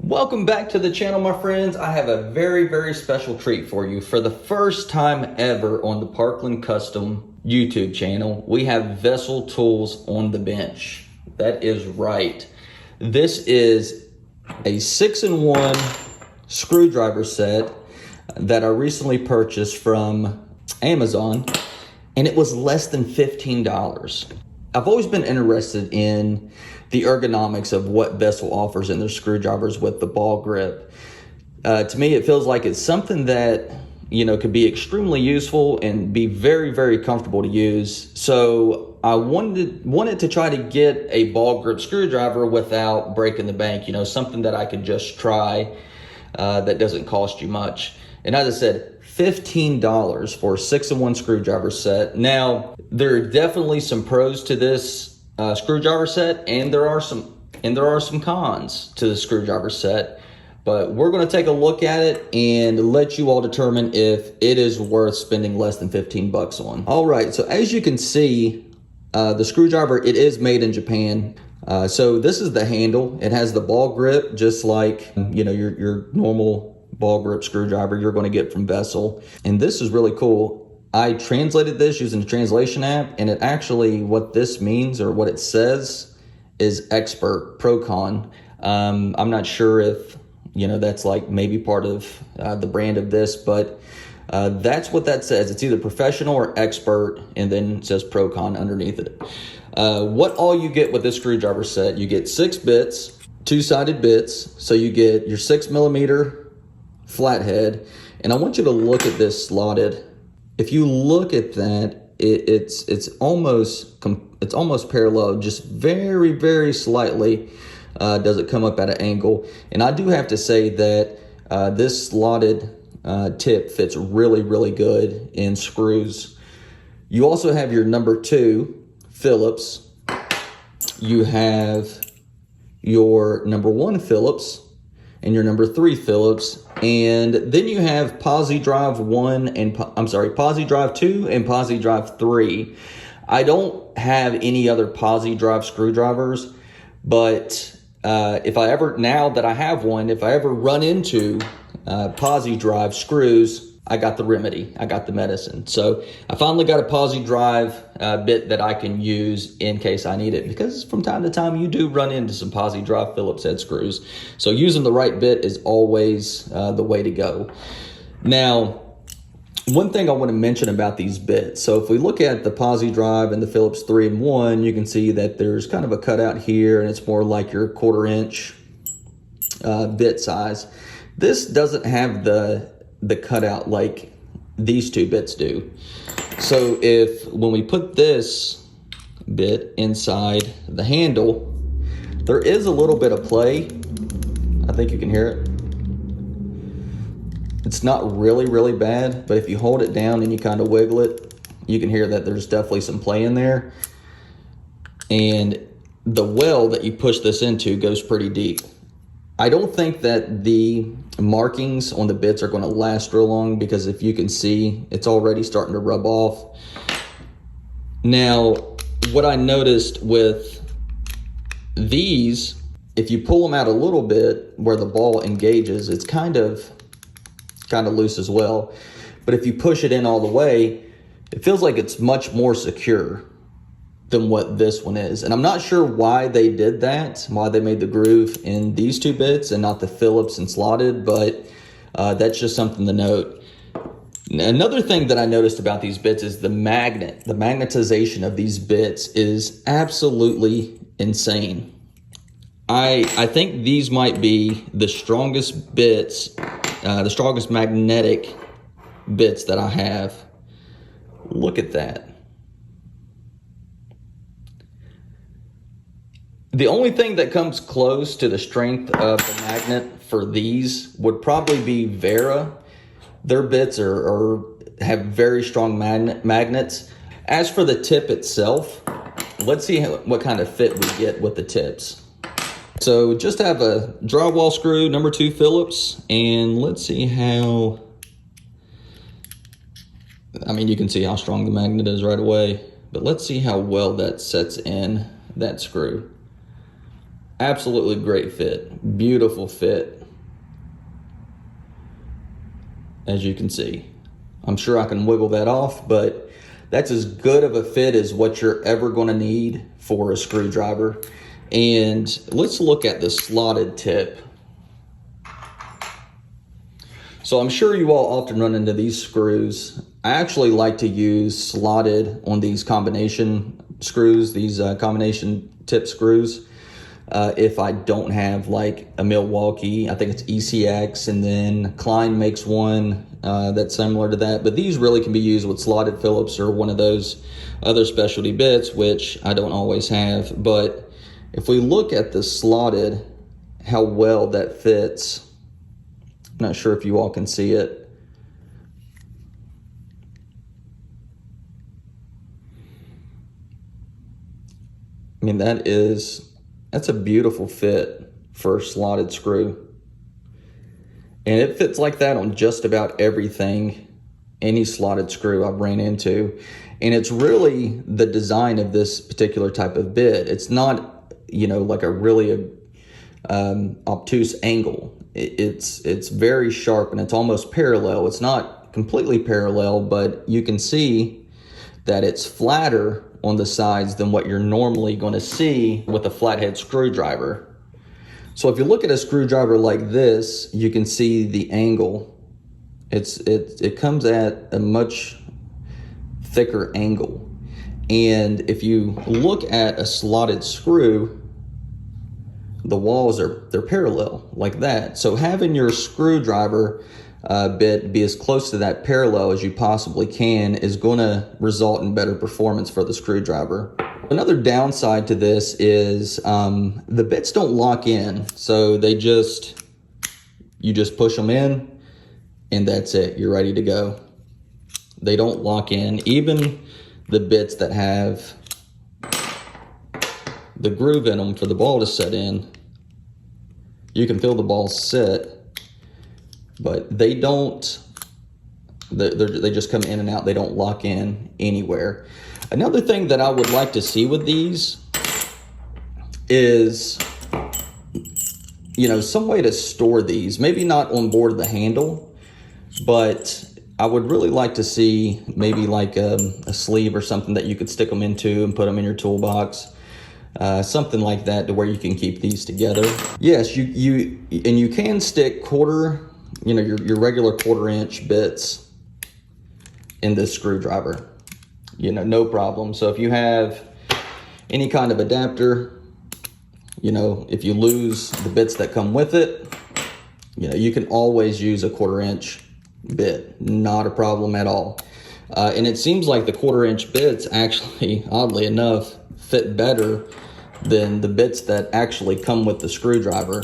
Welcome back to the channel, my friends. I have a very special treat for you. For the first time ever on the Parkland Custom YouTube channel, we have Vessel tools on the bench. That is right. This is a 6-in-1 screwdriver set that I recently purchased from Amazon, and it was less than $15. I've always been interested in the ergonomics of what Vessel offers in their screwdrivers with the ball grip. To me, it feels like it's something that, could be extremely useful and be very comfortable to use. So I wanted to try to get a ball grip screwdriver without breaking the bank, something that I could just try that doesn't cost you much. And as I said, $15 for a 6-in-1 screwdriver set. Now, there are definitely some pros to this screwdriver set, and there are some cons to the screwdriver set, but we're going to take a look at it and let you all determine if it is worth spending less than 15 bucks on. All right, so as you can see, the screwdriver, it is made in Japan. So this is the handle. It has the ball grip, just like your normal ball grip screwdriver you're going to get from Vessel. And this is really cool. I translated this using the translation app, and it actually, what this means or what it says is expert, pro-con. I'm not sure if, that's like maybe part of the brand of this, but that's what that says. It's either professional or expert, and then it says pro-con underneath it. What all you get with this screwdriver set, you get 6 bits, 2-sided bits. So you get your 6mm flathead, and I want you to look at this slotted. If you look at that, it's almost parallel, just very slightly does it come up at an angle. And I do have to say that this slotted tip fits really good in screws. You also have your number 2 Phillips. You have your number 1 Phillips and your number 3 Phillips, and then you have Posi Drive 2 and Posi Drive 3. I don't have any other Posi Drive screwdrivers, but if I ever run into Posi Drive screws, I got the remedy, I got the medicine. So I finally got a Posi Drive bit that I can use in case I need it, because from time to time you do run into some Posi Drive Phillips head screws. So using the right bit is always the way to go. Now, one thing I want to mention about these bits. So if we look at the Posi Drive and the Phillips 3-in-1, you can see that there's kind of a cutout here, and it's more like your 1/4 inch bit size. This doesn't have the cutout like these 2 bits do. So when we put this bit inside the handle, there is a little bit of play. I think you can hear it. It's not really bad, but if you hold it down and you kind of wiggle it, you can hear that there's definitely some play in there. And the well that you push this into goes pretty deep. I don't think that the markings on the bits are going to last real long, because if you can see, it's already starting to rub off. Now, what I noticed with these, if you pull them out a little bit where the ball engages, it's kind of loose as well. But if you push it in all the way, it feels like it's much more secure than what this one is. And I'm not sure why they did that, why they made the groove in these 2 bits and not the Phillips and slotted, but that's just something to note. Another thing that I noticed about these bits is the magnetization of these bits is absolutely insane. I think these might be the strongest bits, the strongest magnetic bits that I have. Look at that. The only thing that comes close to the strength of the magnet for these would probably be Vera. Their bits have very strong magnets. As for the tip itself, let's see what kind of fit we get with the tips. So just have a drywall screw, number 2 Phillips, and let's see how, you can see how strong the magnet is right away, but let's see how well that sets in that screw. Absolutely great fit. Beautiful fit. As you can see. I'm sure I can wiggle that off, but that's as good of a fit as what you're ever going to need for a screwdriver. And let's look at the slotted tip. So I'm sure you all often run into these screws. I actually like to use slotted on these combination screws, these combination tip screws. If I don't have like a Milwaukee, I think it's ECX, and then Klein makes one that's similar to that. But these really can be used with slotted Phillips or one of those other specialty bits, which I don't always have. But if we look at the slotted, how well that fits, I'm not sure if you all can see it. I mean, that's a beautiful fit for a slotted screw. And it fits like that on just about everything, any slotted screw I've ran into. And it's really the design of this particular type of bit. It's not, like a really obtuse angle. It's very sharp and it's almost parallel. It's not completely parallel, but you can see that it's flatter on the sides than what you're normally going to see with a flathead screwdriver. So if you look at a screwdriver like this, you can see the angle. It comes at a much thicker angle. And if you look at a slotted screw, the walls they're parallel like that. So having your screwdriver bit be as close to that parallel as you possibly can is going to result in better performance for the screwdriver. Another downside to this is the bits don't lock in. So you just push them in and that's it. You're ready to go. They don't lock in. Even the bits that have the groove in them for the ball to set in, you can feel the ball set, but they don't, they just come in and out. They don't lock in anywhere. Another thing that I would like to see with these is, some way to store these. Maybe not on board the handle, but I would really like to see maybe like a sleeve or something that you could stick them into and put them in your toolbox. Something like that to where you can keep these together. Yes, you can stick quarter, your regular 1/4 inch bits in this screwdriver, no problem. So if you have any kind of adapter, if you lose the bits that come with it, you can always use a 1/4 inch bit, not a problem at all. And it seems like the 1/4 inch bits actually, oddly enough, fit better than the bits that actually come with the screwdriver.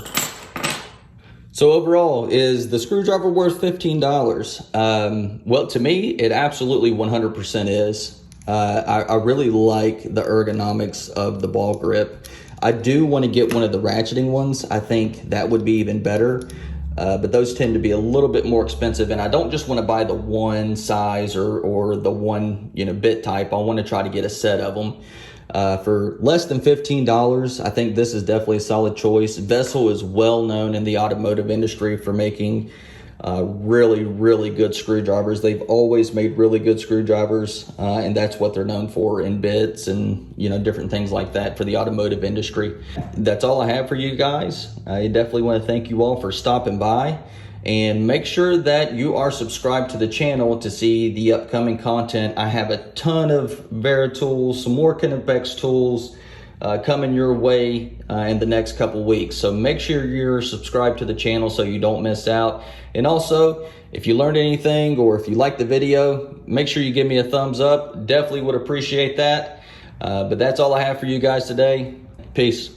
So overall, is the screwdriver worth $15? Well, to me, it absolutely 100% is. I really like the ergonomics of the ball grip. I do want to get one of the ratcheting ones. I think that would be even better. But those tend to be a little bit more expensive, and I don't just want to buy the one size or the one bit type. I want to try to get a set of them. For less than $15, I think this is definitely a solid choice. Vessel is well known in the automotive industry for making really, really good screwdrivers. They've always made really good screwdrivers, and that's what they're known for in bits and different things like that for the automotive industry. That's all I have for you guys. I definitely want to thank you all for stopping by. And make sure that you are subscribed to the channel to see the upcoming content. I have a ton of Vera tools, some more Kinepex tools coming your way in the next couple weeks. So make sure you're subscribed to the channel so you don't miss out. And also, if you learned anything or if you liked the video, make sure you give me a thumbs up. Definitely would appreciate that. But that's all I have for you guys today. Peace.